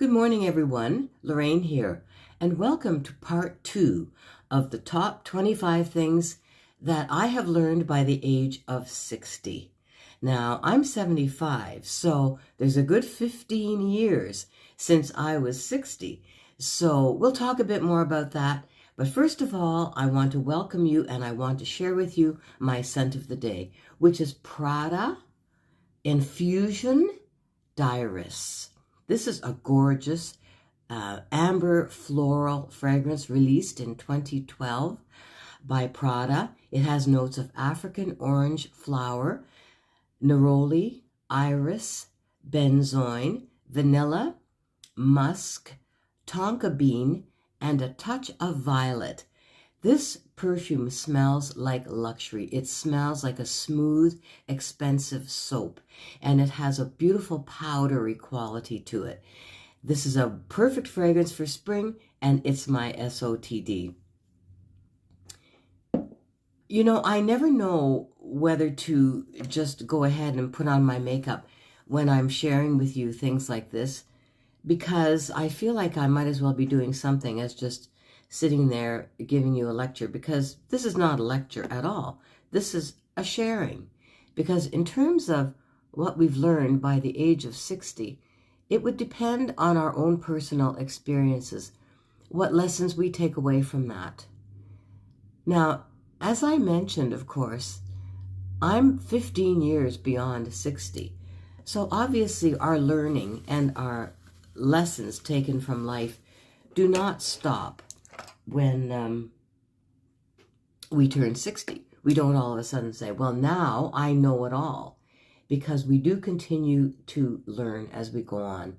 Good morning, everyone. Lorraine here, and welcome to part 2 of the top 25 things that I have learned by the age of 60. Now, I'm 75, so there's a good 15 years since I was 60. So we'll talk a bit more about that. But first of all, I want to welcome you and I want to share with you my scent of the day, which is Prada Infusion Diaris. This is a gorgeous amber floral fragrance released in 2012 by Prada. It has notes of African orange flower, neroli, iris, benzoin, vanilla, musk, tonka bean, and a touch of violet. This perfume smells like luxury. It smells like a smooth, expensive soap, and it has a beautiful powdery quality to it. This is a perfect fragrance for spring, and it's my SOTD. You know, I never know whether to just go ahead and put on my makeup when I'm sharing with you things like this, because I feel like I might as well be doing something as just sitting there giving you a lecture, because this is not a lecture at all. This is a sharing, because in terms of what we've learned by the age of 60, it would depend on our own personal experiences, what lessons we take away from that. Now, as I mentioned, of course, I'm 15 years beyond 60. So obviously our learning and our lessons taken from life do not stop when we turn 60. We don't all of a sudden say, well, now I know it all, because we do continue to learn as we go on.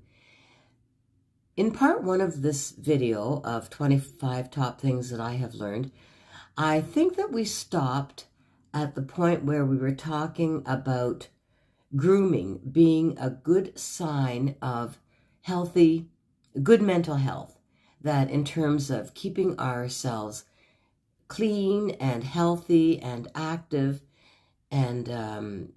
In part 1 of this video of 25 top things that I have learned, I think that we stopped at the point where we were talking about grooming being a good sign of good mental health. That in terms of keeping ourselves clean and healthy and active and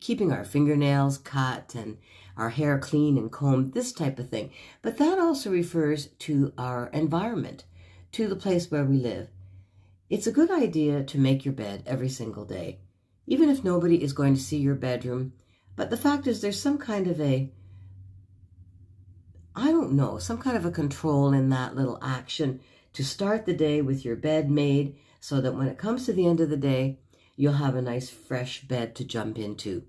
keeping our fingernails cut and our hair clean and combed, this type of thing. But that also refers to our environment, to the place where we live. It's a good idea to make your bed every single day, even if nobody is going to see your bedroom. But the fact is, there's some kind of some kind of a control in that little action to start the day with your bed made, so that when it comes to the end of the day, you'll have a nice fresh bed to jump into.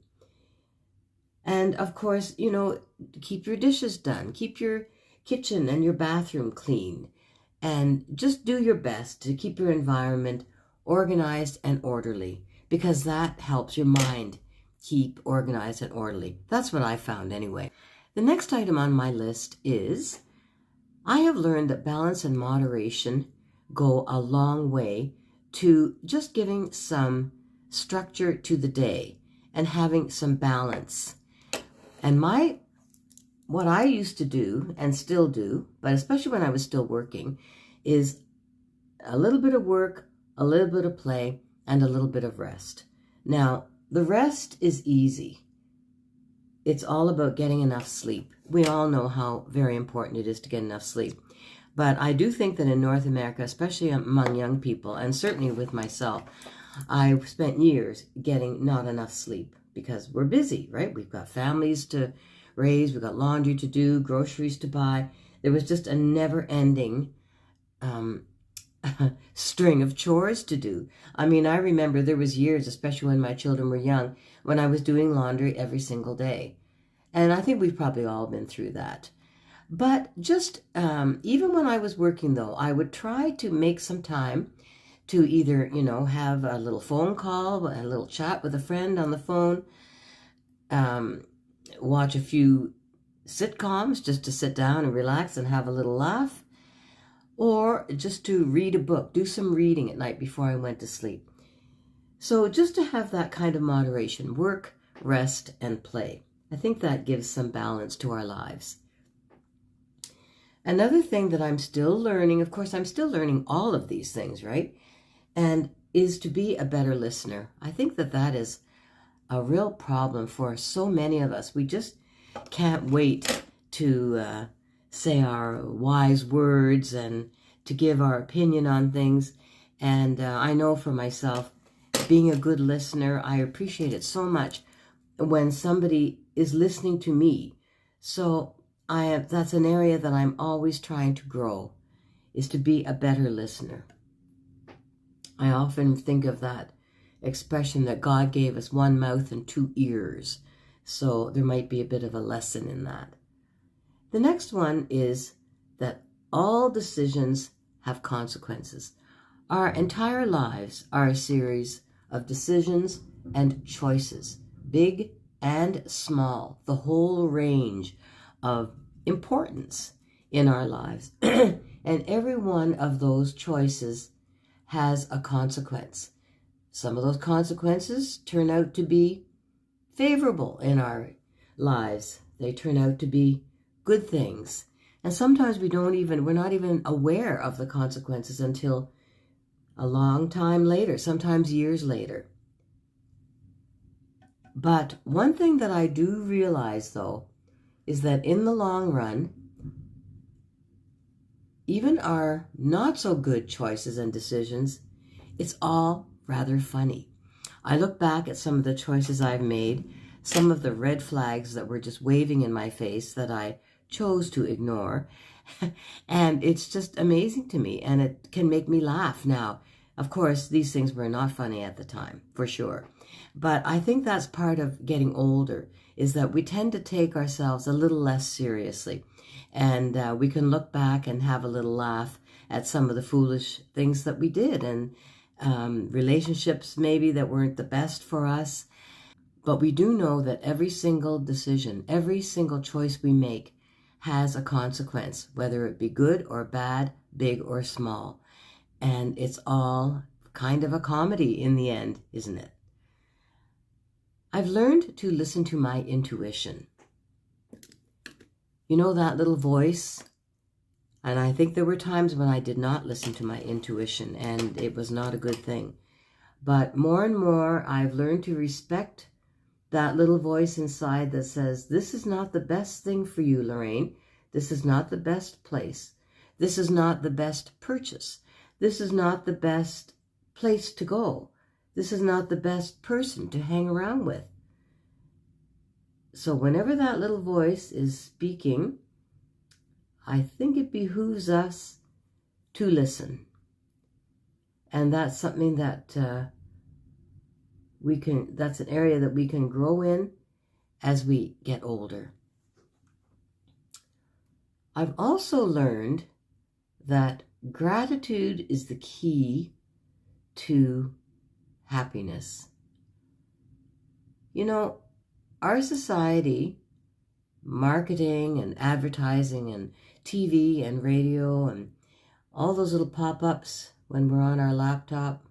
And of course, you know, keep your dishes done, keep your kitchen and your bathroom clean, and just do your best to keep your environment organized and orderly, because that helps your mind keep organized and orderly. That's what I found anyway. The next item on my list is, I have learned that balance and moderation go a long way to just giving some structure to the day and having some balance. And what I used to do and still do, but especially when I was still working, is a little bit of work, a little bit of play, and a little bit of rest. Now, the rest is easy. It's all about getting enough sleep. We all know how very important it is to get enough sleep. But I do think that in North America, especially among young people, and certainly with myself, I've spent years getting not enough sleep because we're busy, right? We've got families to raise, we've got laundry to do, groceries to buy. There was just a never-ending string of chores to do. I mean, I remember there was years, especially when my children were young, when I was doing laundry every single day. And I think we've probably all been through that. But just even when I was working, though, I would try to make some time to either, have a little phone call, a little chat with a friend on the phone, watch a few sitcoms just to sit down and relax and have a little laugh, or just to read a book, do some reading at night before I went to sleep. So just to have that kind of moderation, work, rest, and play. I think that gives some balance to our lives. Another thing that I'm still learning, of course, I'm still learning all of these things, right? And is to be a better listener. I think that is a real problem for so many of us. We just can't wait to say our wise words and to give our opinion on things. And I know for myself, being a good listener, I appreciate it so much when somebody is listening to me. So that's an area that I'm always trying to grow, is to be a better listener. I often think of that expression that God gave us one mouth and two ears. So there might be a bit of a lesson in that. The next one is that all decisions have consequences. Our entire lives are a series of decisions and choices, big and small, the whole range of importance in our lives. And every one of those choices has a consequence. Some of those consequences turn out to be favorable in our lives. They turn out to be good things. And sometimes we're not even aware of the consequences until a long time later, sometimes years later. But one thing that I do realize, though, is that in the long run, even our not so good choices and decisions, it's all rather funny. I look back at some of the choices I've made, some of the red flags that were just waving in my face that I chose to ignore, and it's just amazing to me, and it can make me laugh now. Of course, these things were not funny at the time, for sure. But I think that's part of getting older, is that we tend to take ourselves a little less seriously. And we can look back and have a little laugh at some of the foolish things that we did, and relationships maybe that weren't the best for us. But we do know that every single decision, every single choice we make has a consequence, whether it be good or bad, big or small. And it's all kind of a comedy in the end, isn't it? I've learned to listen to my intuition. You know, that little voice? And I think there were times when I did not listen to my intuition, and it was not a good thing. But more and more, I've learned to respect that little voice inside that says, this is not the best thing for you, Lorraine. This is not the best place. This is not the best purchase. This is not the best place to go. This is not the best person to hang around with. So whenever that little voice is speaking, I think it behooves us to listen. And that's something that that's an area that we can grow in as we get older. I've also learned that gratitude is the key to happiness. You know, our society, marketing and advertising and TV and radio and all those little pop-ups when we're on our laptop,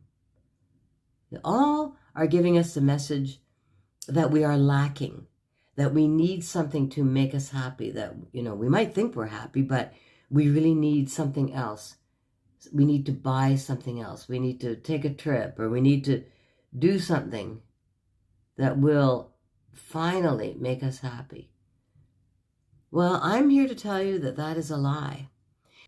they all are giving us the message that we are lacking, that we need something to make us happy, that, you know, we might think we're happy, but we really need something else. We need to buy something else. We need to take a trip, or we need to do something that will finally make us happy. Well, I'm here to tell you that that is a lie.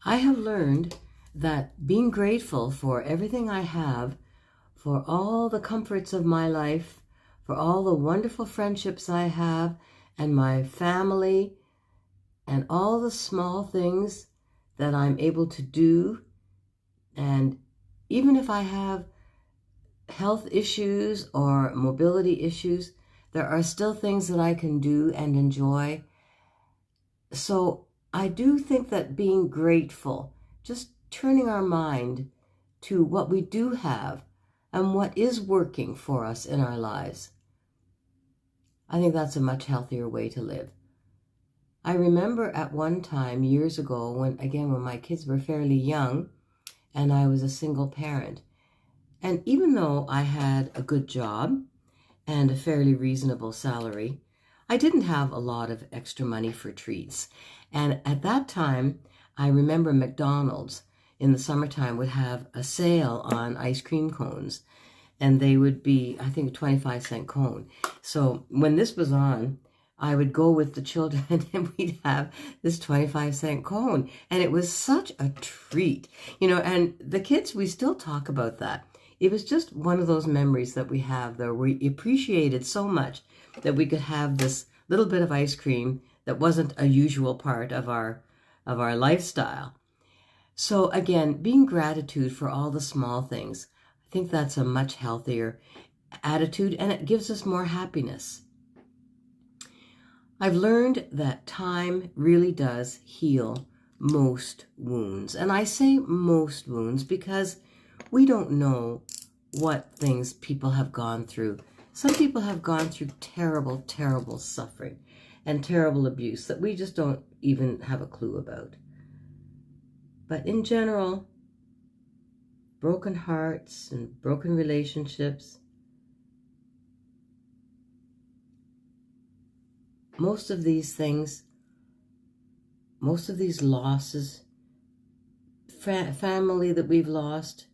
I have learned that being grateful for everything I have, for all the comforts of my life, for all the wonderful friendships I have, and my family, and all the small things that I'm able to do. And even if I have health issues or mobility issues, there are still things that I can do and enjoy. So I do think that being grateful, just turning our mind to what we do have and what is working for us in our lives, I think that's a much healthier way to live. I remember at one time years ago when my kids were fairly young and I was a single parent. And even though I had a good job and a fairly reasonable salary, I didn't have a lot of extra money for treats. And at that time, I remember McDonald's in the summertime would have a sale on ice cream cones. And they would be, I think, a 25-cent cone. So when this was on, I would go with the children and we'd have this 25-cent cone. And it was such a treat, and the kids, we still talk about that. It was just one of those memories that we have that we appreciated so much that we could have this little bit of ice cream that wasn't a usual part of our lifestyle. So again, being gratitude for all the small things, I think that's a much healthier attitude, and it gives us more happiness. I've learned that time really does heal most wounds. And I say most wounds because we don't know what things people have gone through. Some people have gone through terrible, terrible suffering and terrible abuse that we just don't even have a clue about. But in general, broken hearts and broken relationships, most of these things, most of these losses, family that we've lost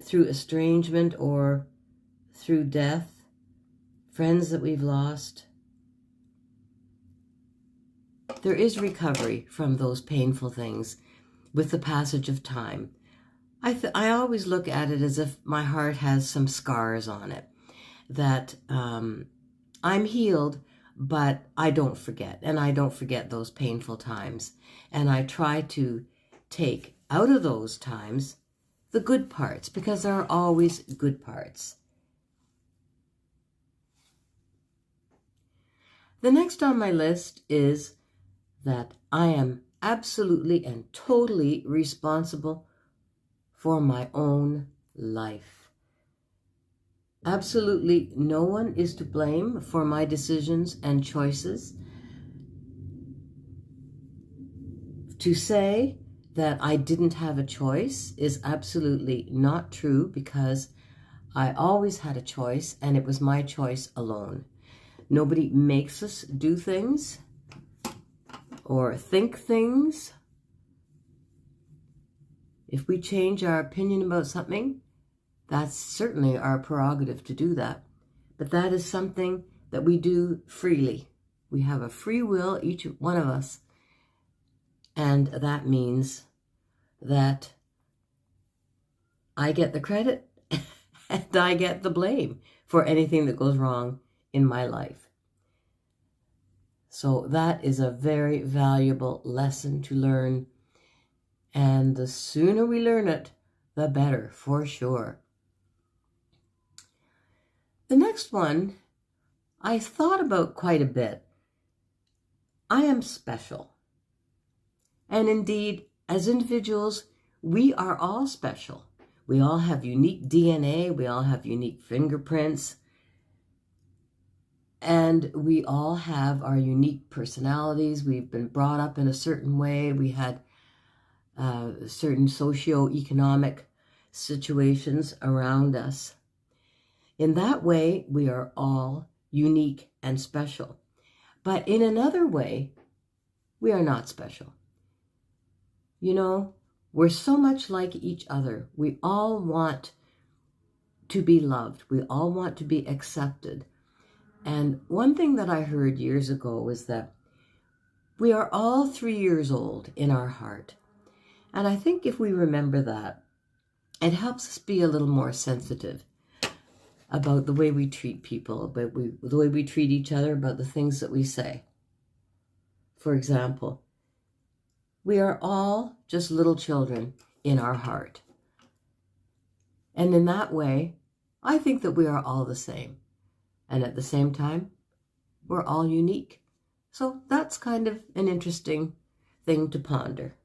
through estrangement or through death, friends that we've lost, there is recovery from those painful things with the passage of time. I always look at it as if my heart has some scars on it, that I'm healed, but I don't forget, and I don't forget those painful times. And I try to take out of those times the good parts, because there are always good parts. The next on my list is that I am absolutely and totally responsible for my own life. Absolutely no one is to blame for my decisions and choices. To say that I didn't have a choice is absolutely not true, because I always had a choice, and it was my choice alone. Nobody makes us do things or think things. If we change our opinion about something, that's certainly our prerogative to do that. But that is something that we do freely. We have a free will, each one of us. And that means that I get the credit and I get the blame for anything that goes wrong in my life. So that is a very valuable lesson to learn. And the sooner we learn it, the better, for sure. The next one, I thought about quite a bit. I am special. And indeed, as individuals, we are all special. We all have unique DNA. We all have unique fingerprints. And we all have our unique personalities. We've been brought up in a certain way. We had certain socio-economic situations around us. In that way, we are all unique and special. But in another way, we are not special. We're so much like each other. We all want to be loved. We all want to be accepted. And one thing that I heard years ago was that we are all 3 years old in our heart. And I think if we remember that, it helps us be a little more sensitive about the way we treat people, about the way we treat each other, about the things that we say. For example, we are all just little children in our heart. And in that way, I think that we are all the same. And at the same time, we're all unique. So that's kind of an interesting thing to ponder.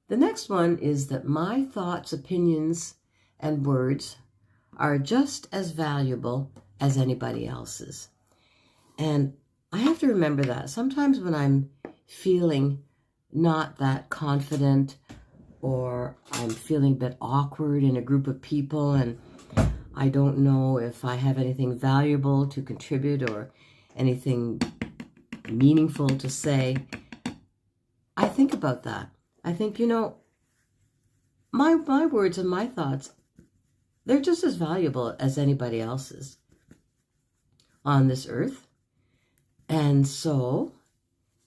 The next one is that my thoughts, opinions, and words are just as valuable as anybody else's. And I have to remember that. Sometimes when I'm feeling not that confident, or I'm feeling a bit awkward in a group of people, and I don't know if I have anything valuable to contribute or anything meaningful to say, I think about that. I think, my words and my thoughts, they're just as valuable as anybody else's. on this earth. And so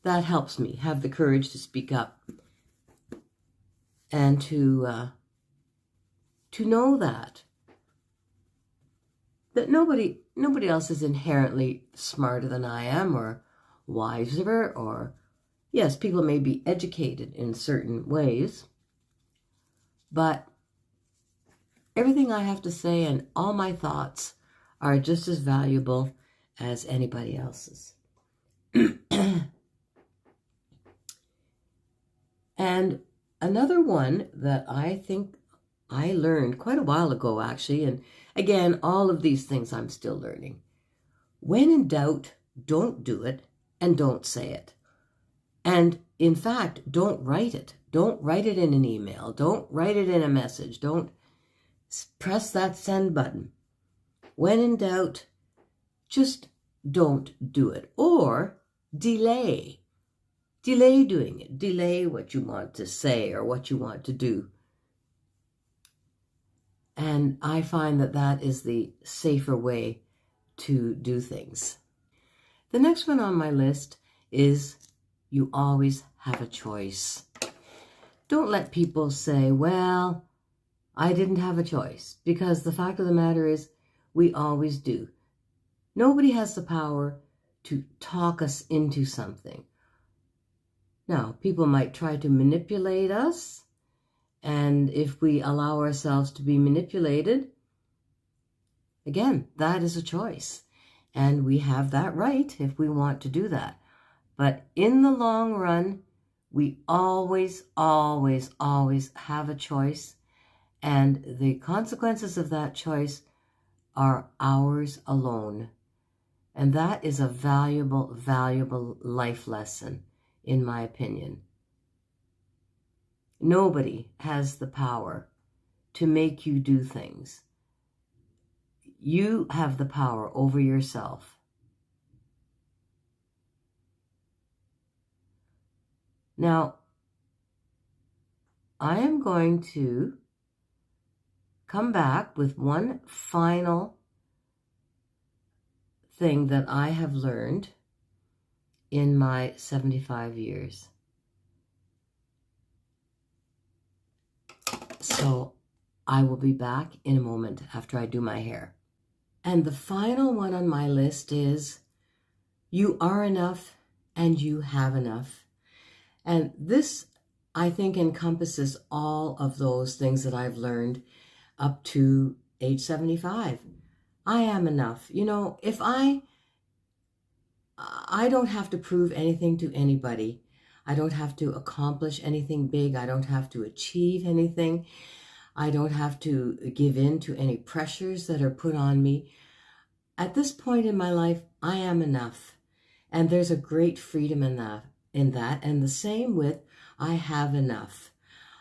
that helps me have the courage to speak up and to know that nobody else is inherently smarter than I am or wiser, or yes, people may be educated in certain ways, but everything I have to say and all my thoughts are just as valuable as anybody else's. And another one that I think I learned quite a while ago, actually, and again, all of these things I'm still learning. When in doubt, don't do it and don't say it. And in fact, don't write it. Don't write it in an email. Don't write it in a message. Don't press that send button. When in doubt, just don't do it. Or delay. Delay doing it. Delay what you want to say or what you want to do. And I find that that is the safer way to do things. The next one on my list is you always have a choice. Don't let people say, well, I didn't have a choice, because the fact of the matter is we always do. Nobody has the power to talk us into something. Now, people might try to manipulate us, and if we allow ourselves to be manipulated, again, that is a choice. And we have that right if we want to do that. But in the long run, we always, always, always have a choice. And the consequences of that choice are ours alone. And that is a valuable, valuable life lesson, in my opinion. Nobody has the power to make you do things. You have the power over yourself. Now, I am going to come back with one final thing that I have learned in my 75 years. So I will be back in a moment after I do my hair. And the final one on my list is you are enough and you have enough. And this, I think, encompasses all of those things that I've learned up to age 75. I am enough. You know, if I don't have to prove anything to anybody. I don't have to accomplish anything big. I don't have to achieve anything. I don't have to give in to any pressures that are put on me. At this point in my life, I am enough. And there's a great freedom in that. And the same with I have enough.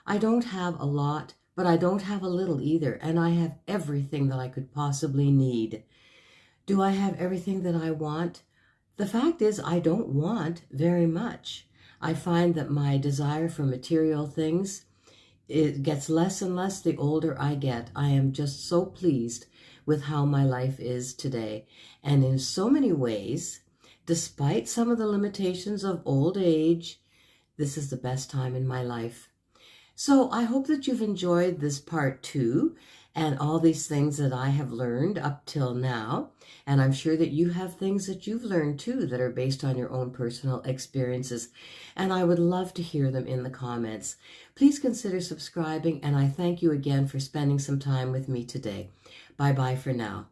I don't have a lot, but I don't have a little either. And I have everything that I could possibly need. Do I have everything that I want? The fact is, I don't want very much. I find that my desire for material things, it gets less and less the older I get. I am just so pleased with how my life is today. And in so many ways, despite some of the limitations of old age, this is the best time in my life. So I hope that you've enjoyed this part 2 and all these things that I have learned up till now. And I'm sure that you have things that you've learned too that are based on your own personal experiences. And I would love to hear them in the comments. Please consider subscribing, and I thank you again for spending some time with me today. Bye-bye for now.